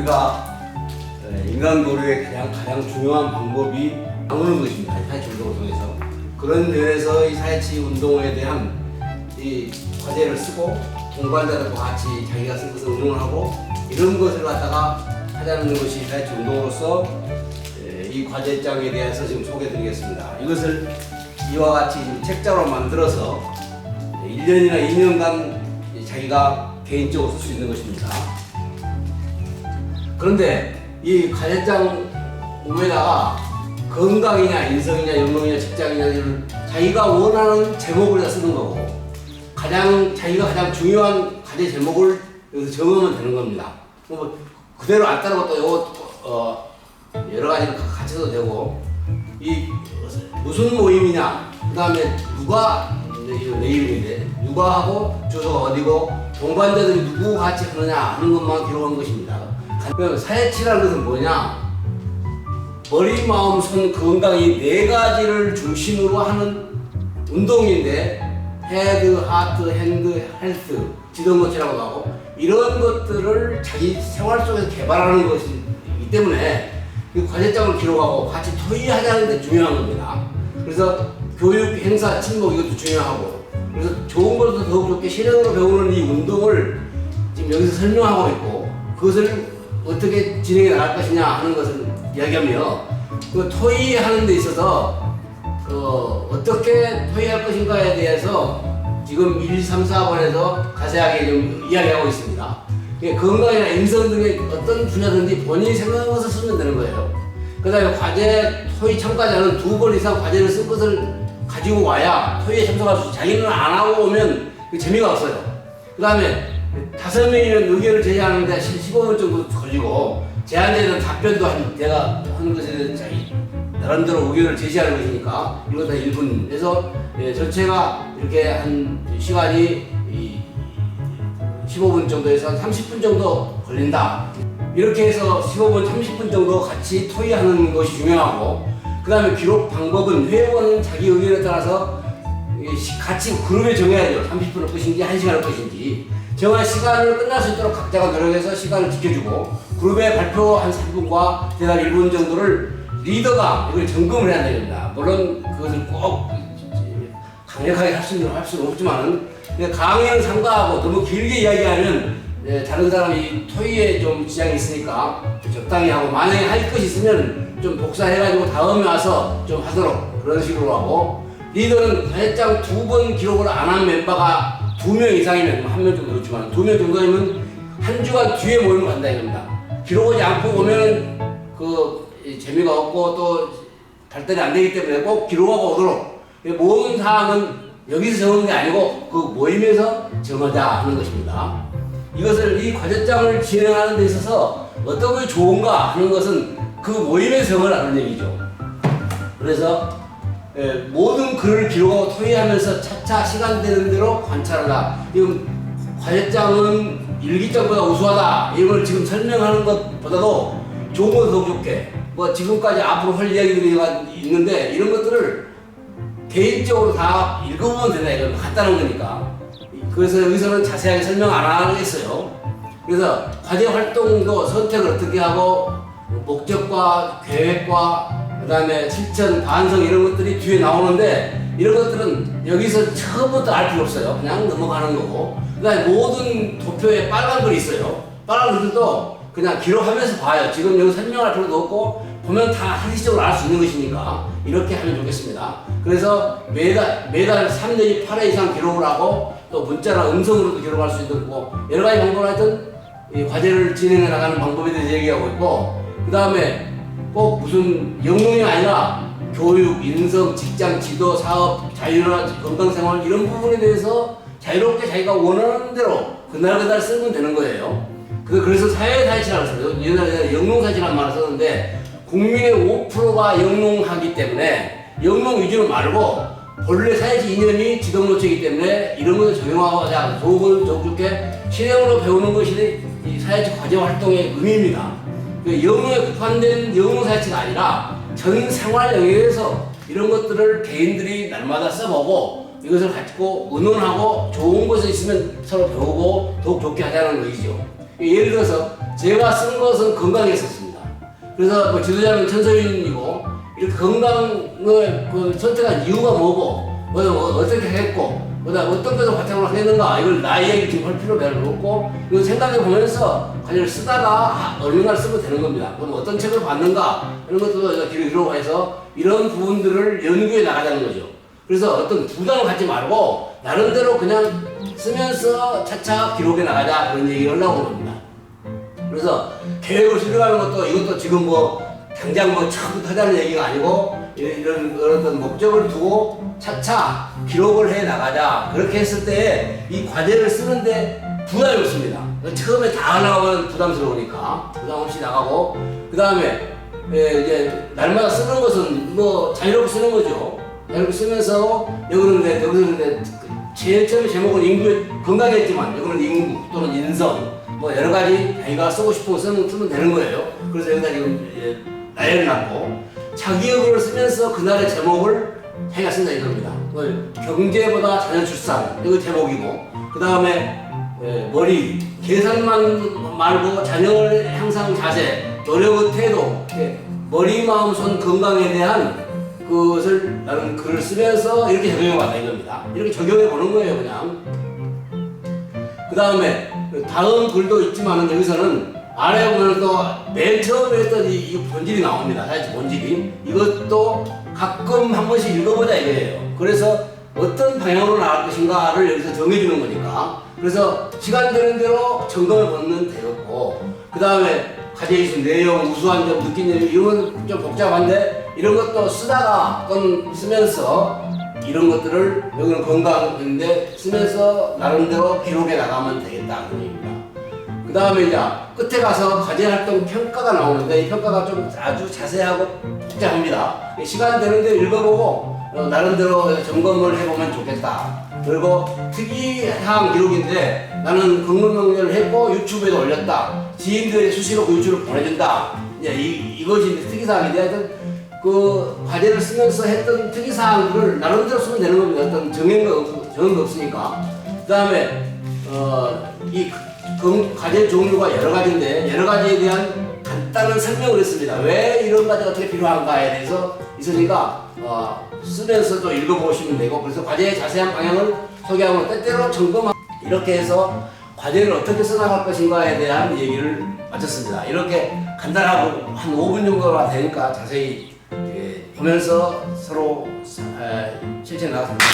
우리가 인간 교류의 가장 중요한 방법이 나누는 것입니다. 사회치 운동을 통해서. 그런 면에서 이 사회치 운동에 대한 이 과제를 쓰고 동반자들과 같이 자기가 쓴 것을 응원하고 이런 것을 갖다가 하자는 것이 사회치 운동으로서 이 과제장에 대해서 지금 소개해드리겠습니다. 이것을 이와 같이 책자로 만들어서 1년이나 2년간 자기가 개인적으로 쓸 수 있는 것입니다. 그런데 이 과제장 몸에다가 건강이냐 인성이냐 영롱이냐 직장이냐 이런 자기가 원하는 제목을 다 쓰는 거고 자기가 가장 중요한 과제 제목을 여기서 정하면 되는 겁니다. 뭐 그대로 안 따르고 또 요거 여러 가지를 같이 써도 되고 이 무슨 모임이냐 그 다음에 누가 내 이름인데 누가 하고 주소가 어디고 동반자들이 누구 같이 하느냐 하는 것만 기록한 것입니다. 그럼 사회치라는 것은 뭐냐? 머리, 마음, 손, 건강 이 네 가지를 중심으로 하는 운동인데 헤드, 하트, 핸드, 헬스, 지도모치라고 하고 이런 것들을 자기 생활 속에서 개발하는 것이기 때문에 이 과제장을 기록하고 같이 토의하자는 데 중요한 겁니다. 그래서 교육, 행사, 친목 이것도 중요하고 그래서 좋은 것도 더욱 좋게 실행으로 배우는 이 운동을 지금 여기서 설명하고 있고 그것을 어떻게 진행해 나갈 것이냐 하는 것을 이야기하며 그 토의하는 데 있어서 어떻게 토의할 것인가에 대해서 지금 1, 3, 4번에서 자세하게 좀 이야기하고 있습니다. 건강이나 인성 등의 어떤 분야든지 본인이 생각한 것을 쓰면 되는 거예요. 그 다음에 과제 토의 참가자는 2번 이상 과제를 쓴 것을 가지고 와야 토의에 참석할 수 있어요. 자기는 안 하고 오면 재미가 없어요. 그 다음에 5명이면 의견을 제시하는데 15분 정도 걸리고 제한되는 답변도 내가 하는 것에 대해서 자기 나름대로 의견을 제시하는 것이니까 이거 다 1분 그래서 전체가 이렇게 한 시간이 15분 정도에서 30분 정도 걸린다. 이렇게 해서 15분, 30분 정도 같이 토의하는 것이 중요하고 그 다음에 기록 방법은 회원은 자기 의견에 따라서 같이 그룹에 정해야죠. 30분을 것인지 1시간을 것인지 정한 시간을 끝날 수 있도록 각자가 노력해서 시간을 지켜주고 그룹의 발표 한 3분과 대답 1분 정도를 리더가 이걸 점검을 해야 됩니다. 물론 그것을 꼭 강력하게 할 수는 없지만은 강의는 삼가하고 너무 길게 이야기하면 다른 사람이 토의에 좀 지장이 있으니까 적당히 하고 만약에 할 것이 있으면 좀 복사해가지고 다음에 와서 좀 하도록 그런 식으로 하고 리더는 과제장 2번 기록을 안 한 멤버가 2명 이상이면 1명 정도 그렇지만 2명 정도면 한 주간 뒤에 모임을 간다 이겁니다. 기록하지 않고 오면 재미가 없고 또 발달이 안 되기 때문에 꼭 기록하고 오도록 모든 사항은 여기서 정하는 게 아니고 그 모임에서 정하자 하는 것입니다. 이 과제장을 진행하는 데 있어서 어떤 것이 좋은가 하는 것은 그 모임에서 정하라는 얘기죠. 그래서 모든 글을 기록하고 토의하면서 차차 시간 되는 대로 관찰하라. 지금 과제장은 일기장보다 우수하다. 이걸 지금 설명하는 것보다도 좋은 건 더 좋게 지금까지 앞으로 할 이야기들이 있는데 이런 것들을 개인적으로 다 읽어보면 된다. 이건 간단한 거니까. 그래서 여기서는 자세하게 설명 안 하겠어요. 그래서 과제 활동도 선택을 어떻게 하고 목적과 계획과 그 다음에 실천, 반성 이런 것들이 뒤에 나오는데 이런 것들은 여기서 처음부터 알 필요 없어요. 그냥 넘어가는 거고 그 다음에 모든 도표에 빨간 글이 있어요. 빨간 글들도 그냥 기록하면서 봐요. 지금 여기 설명할 필요도 없고 보면 다 한시적으로 알 수 있는 것이니까 이렇게 하면 좋겠습니다. 그래서 매달 3 내지 8회 이상 기록을 하고 또 문자나 음성으로도 기록할 수 있고 여러 가지 방법을 하여튼 이 과제를 진행해 나가는 방법에 대해서 얘기하고 있고 그 다음에 꼭 무슨 영농이 아니라 교육, 인성, 직장, 지도, 사업, 자유나 건강생활 이런 부분에 대해서 자유롭게 자기가 원하는 대로 그날 쓰면 되는 거예요. 그래서 사회사회치라고 써요. 옛날에 영농사회치라는 말을 썼는데 국민의 5%가 영농하기 때문에 영농 위주로 말고 본래 사회치 이념이 지도모체이기 때문에 이런 것을 적용하자 좋은 좋게 실행으로 배우는 것이 이 사회치 과제 활동의 의미입니다. 영농에 국한된 영농사회치가 아니라 전 생활 영역에서 이런 것들을 개인들이 날마다 써보고 이것을 가지고 의논하고 좋은 것이 있으면 서로 배우고 더욱 좋게 하자는 것이죠. 예를 들어서 제가 쓴 것은 건강에 썼습니다. 그래서 뭐 지도자는 천서윤이고 이렇게 건강을 그 선택한 이유가 뭐고 어떻게 했고 그다음 어떤 것을 바탕으로 했는가 이걸 나에게 지금 할 필요가 별로 없고 이걸 생각해 보면서 과제를 쓰다가 얼마나 쓰면 되는 겁니다. 그럼 어떤 책을 봤는가 이런 것도 기록해서 이런 부분들을 연구해 나가자는 거죠. 그래서 어떤 부담을 갖지 말고 나름대로 그냥 쓰면서 차차 기록해 나가자 그런 얘기를 하려고 합니다. 그래서 계획을 수립하는 것도 이것도 지금 뭐 당장 뭐 처음부터 하자는 얘기가 아니고 이런 어떤 목적을 두고 차차 기록을 해 나가자. 그렇게 했을 때 이 과제를 쓰는데 부담이 없습니다. 처음에 다 하려면 부담스러우니까 부담 없이 나가고 그 다음에 이제 날마다 쓰는 것은 뭐 자유롭게 쓰는 거죠. 자유롭게 쓰면서 여기는 제일 처음에 제목은 인구 건강했지만 여기는 인구 또는 인성 뭐 여러 가지 자기가 쓰고 싶은 거 쓰면 되는 거예요. 그래서 여기다 지금 나열을 놨고 자기역을 쓰면서 그날의 제목을 자기가 쓴다 이겁니다. 경제보다 자녀 출산 이거 제목이고 그 다음에 머리 계산만 말고 자녀를 향상 자세 노력의 태도 머리 마음 손 건강에 대한 그것을 나는 글을 쓰면서 이렇게 적용해 봤다 이겁니다. 이렇게 적용해 보는 거예요 그냥. 그 다음에 다음 글도 있지만 여기서는 아래 보면 또 맨 처음에 했던 이 본질이 나옵니다. 사실 본질이 이것도 가끔 한 번씩 읽어보자 이거예요. 그래서 어떤 방향으로 나갈 것인가를 여기서 정해주는 거니까 그래서 시간 되는 대로 점검해 보면 되겠고 그 다음에 과제에 있는 내용, 우수한 점, 느낀 점 이런 건 좀 복잡한데 이런 것도 쓰다가 또는 쓰면서 이런 것들을 여기는 건강인데 쓰면서 나름대로 기록해 나가면 되겠다 그런 얘기입니다. 그 다음에 이제 끝에 가서 과제 활동 평가가 나오는데 이 평가가 좀 아주 자세하고 복잡합니다. 시간 되는데 읽어보고 나름대로 점검을 해보면 좋겠다. 그리고 특이사항 기록인데 나는 긍정명령을 했고 유튜브에도 올렸다. 지인들의 수시로 그 유튜브를 보내준다. 이것이 특이사항인데 하여튼 그 과제를 쓰면서 했던 특이사항들을 나름대로 쓰면 되는 겁니다. 어떤 정해가 없으니까. 그 다음에 이 과제 종류가 여러 가지인데 여러 가지에 대한 간단한 설명을 했습니다. 왜 이런 과제가 어떻게 필요한가에 대해서 있으니까 쓰면서 또 읽어보시면 되고 그래서 과제의 자세한 방향을 소개하고 때때로 점검하고 이렇게 해서 과제를 어떻게 써나갈 것인가에 대한 얘기를 마쳤습니다. 이렇게 간단하고 한 5분 정도가 되니까 자세히 보면서 서로 실천해 나갔습니다.